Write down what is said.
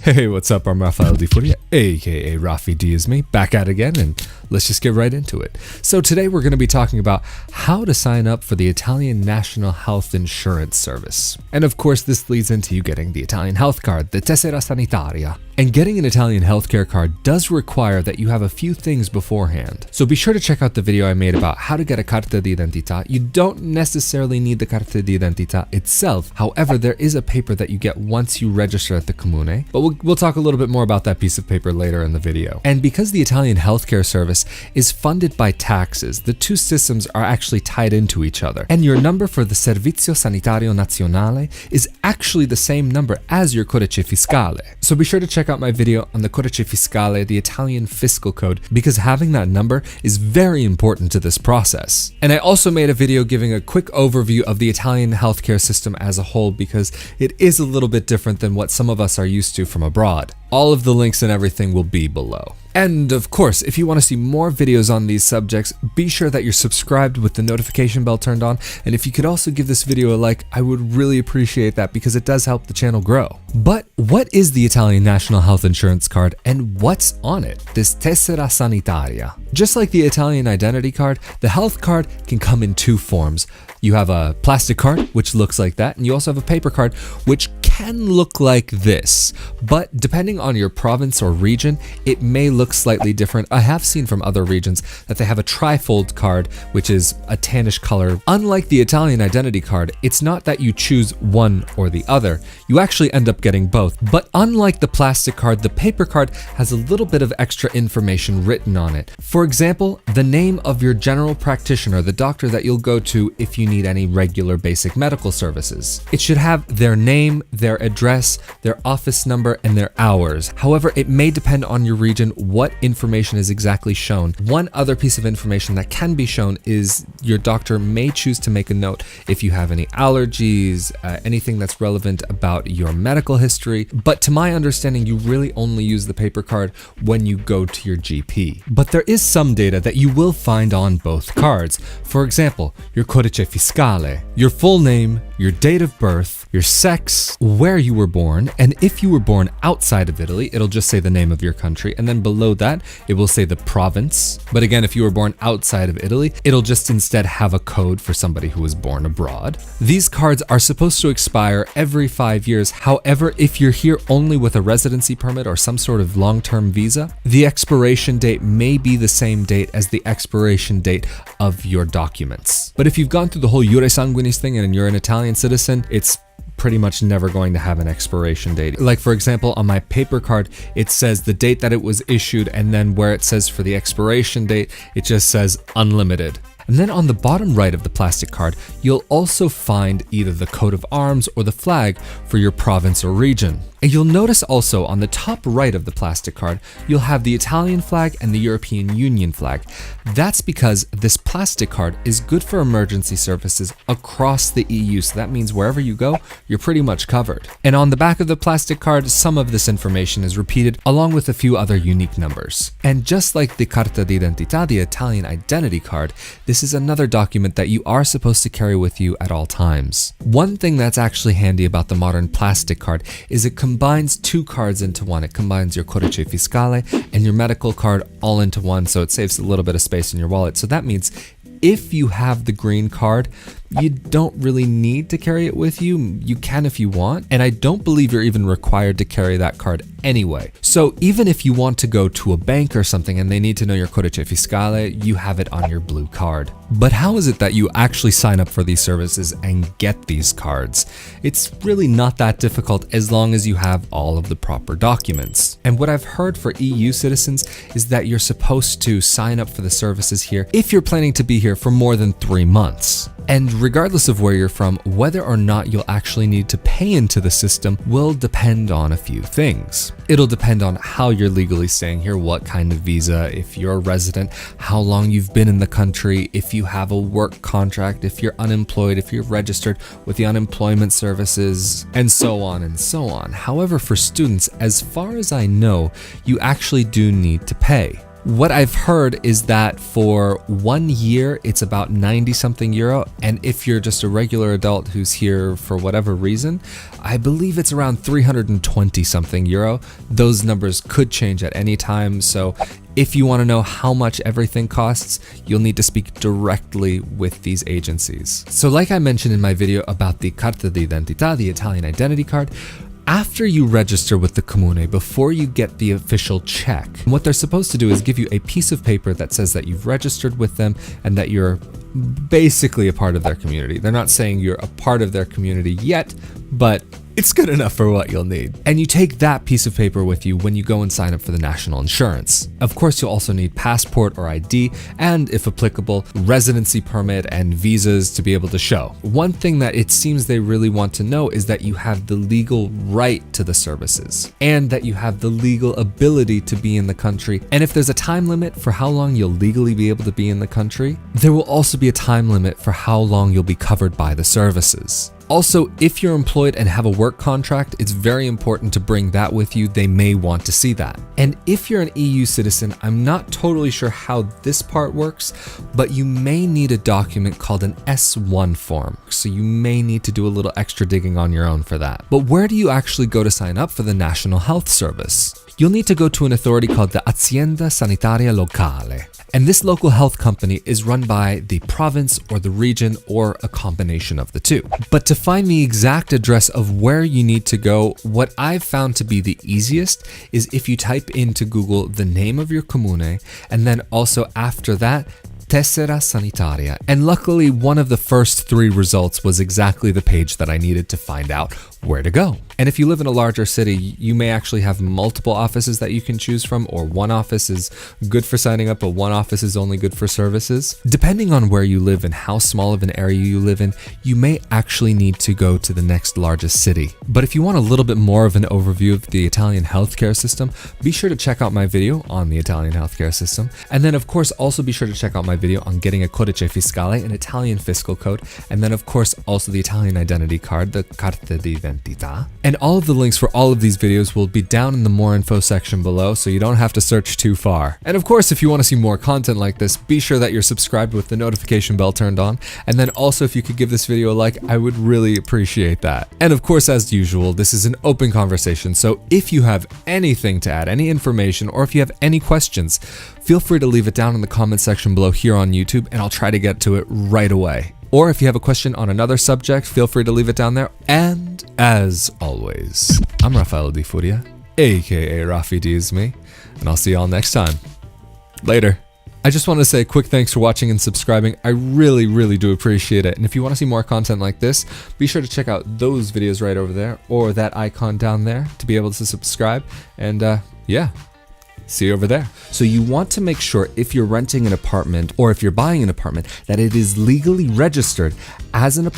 Hey, what's up? I'm Rafael di Furia, aka Rafi D is me, back at it again, and let's just get right into it. So today we're going to be talking about how to sign up for the Italian National Health Insurance Service. And of course, this leads into you getting the Italian health card, the Tessera Sanitaria. And getting an Italian healthcare card does require that you have a few things beforehand. So be sure to check out the video I made about how to get a carta d'identità. You don't necessarily need the carta d'identità itself. However, there is a paper that you get once you register at the comune, but we'll talk a little bit more about that piece of paper later in the video. And because the Italian healthcare service is funded by taxes, the two systems are actually tied into each other. And your number for the Servizio Sanitario Nazionale is actually the same number as your codice fiscale. So be sure to check out my video on the codice fiscale, the Italian fiscal code, because having that number is very important to this process. And I also made a video giving a quick overview of the Italian healthcare system as a whole, because it is a little bit different than what some of us are used to from abroad. All of the links and everything will be below. And of course, if you want to see more videos on these subjects, be sure that you're subscribed with the notification bell turned on. And if you could also give this video a like, I would really appreciate that because it does help the channel grow. But what is the Italian National Health Insurance Card and what's on it? This Tessera Sanitaria. Just like the Italian identity card, the health card can come in two forms. You have a plastic card, which looks like that, and you also have a paper card, which can look like this. But depending on your province or region, it may look slightly different. I have seen from other regions that they have a trifold card, which is a tannish color. Unlike the Italian identity card, it's not that you choose one or the other. You actually end up getting both. But unlike the plastic card, the paper card has a little bit of extra information written on it. For example, the name of your general practitioner, the doctor that you'll go to if you need any regular basic medical services. It should have their name, their address, their office number, and their hours. However, it may depend on your region what information is exactly shown. One other piece of information that can be shown is your doctor may choose to make a note if you have any allergies, anything that's relevant about your medical history. But to my understanding, you really only use the paper card when you go to your GP. But there is some data that you will find on both cards. For example, your codice fiscale, your full name, your date of birth, your sex, where you were born, and if you were born outside of Italy, it'll just say the name of your country, and then below that, it will say the province. But again, if you were born outside of Italy, it'll just instead have a code for somebody who was born abroad. These cards are supposed to expire every 5 years. However, if you're here only with a residency permit or some sort of long-term visa, the expiration date may be the same date as the expiration date of your documents. But if you've gone through the whole Iure Sanguinis thing and you're an Italian citizen, it's pretty much never going to have an expiration date. Like for example, on my paper card, it says the date that it was issued, and then where it says for the expiration date, it just says unlimited. And then on the bottom right of the plastic card, you'll also find either the coat of arms or the flag for your province or region. And you'll notice also on the top right of the plastic card, you'll have the Italian flag and the European Union flag. That's because this plastic card is good for emergency services across the EU. So that means wherever you go, you're pretty much covered. And on the back of the plastic card, some of this information is repeated along with a few other unique numbers. And just like the carta d'identità, the Italian identity card, this is another document that you are supposed to carry with you at all times. One thing that's actually handy about the modern plastic card is it combines two cards into one. It combines your codice fiscale and your medical card all into one, so it saves a little bit of space in your wallet. So that means if you have the green card, you don't really need to carry it with you. You can if you want, and I don't believe you're even required to carry that card anyway. So even if you want to go to a bank or something and they need to know your codice fiscale, you have it on your blue card. But how is it that you actually sign up for these services and get these cards? It's really not that difficult as long as you have all of the proper documents. And what I've heard for EU citizens is that you're supposed to sign up for the services here if you're planning to be here for more than 3 months. And regardless of where you're from, whether or not you'll actually need to pay into the system will depend on a few things. It'll depend on how you're legally staying here, what kind of visa, if you're a resident, how long you've been in the country, if you have a work contract, if you're unemployed, if you're registered with the unemployment services, and so on and so on. However, for students, as far as I know, you actually do need to pay. What I've heard is that for 1 year, it's about 90 something euro. And if you're just a regular adult who's here for whatever reason, I believe it's around 320 something euro. Those numbers could change at any time. So if you want to know how much everything costs, you'll need to speak directly with these agencies. So like I mentioned in my video about the Carta d'Identità, the Italian identity card, after you register with the comune, before you get the official check, what they're supposed to do is give you a piece of paper that says that you've registered with them and that you're basically a part of their community. They're not saying you're a part of their community yet, but it's good enough for what you'll need. And you take that piece of paper with you when you go and sign up for the national insurance. Of course, you'll also need passport or ID, and if applicable, residency permit and visas to be able to show. One thing that it seems they really want to know is that you have the legal right to the services and that you have the legal ability to be in the country. And if there's a time limit for how long you'll legally be able to be in the country, there will also be a time limit for how long you'll be covered by the services. Also, if you're employed and have a work contract, it's very important to bring that with you. They may want to see that. And if you're an EU citizen, I'm not totally sure how this part works, but you may need a document called an S1 form. So you may need to do a little extra digging on your own for that. But where do you actually go to sign up for the National Health Service? You'll need to go to an authority called the Azienda Sanitaria Locale. And this local health company is run by the province or the region or a combination of the two. But to find the exact address of where you need to go, what I've found to be the easiest is if you type into Google the name of your comune and then also after that, Tessera Sanitaria. And luckily, one of the first 3 results was exactly the page that I needed to find out where to go. And if you live in a larger city, you may actually have multiple offices that you can choose from, or one office is good for signing up, but one office is only good for services. Depending on where you live and how small of an area you live in, you may actually need to go to the next largest city. But if you want a little bit more of an overview of the Italian healthcare system, be sure to check out my video on the Italian healthcare system. And then of course, also be sure to check out my video on getting a codice fiscale, an Italian fiscal code. And then of course, also the Italian identity card, the Carta d'Identità. And all of the links for all of these videos will be down in the more info section below, so you don't have to search too far. And of course, if you want to see more content like this, be sure that you're subscribed with the notification bell turned on. And then also, if you could give this video a like, I would really appreciate that. And of course, as usual, this is an open conversation. So if you have anything to add, any information, or if you have any questions, feel free to leave it down in the comment section below here on YouTube, and I'll try to get to it right away. Or if you have a question on another subject, feel free to leave it down there. And as always, I'm Rafael di Furia, aka Rafi D is me, and I'll see y'all next time. Later. I just want to say a quick thanks for watching and subscribing. I really do appreciate it. And if you want to see more content like this, be sure to check out those videos right over there, or that icon down there to be able to subscribe. And yeah. See you over there. So you want to make sure if you're renting an apartment or if you're buying an apartment that it is legally registered as an apartment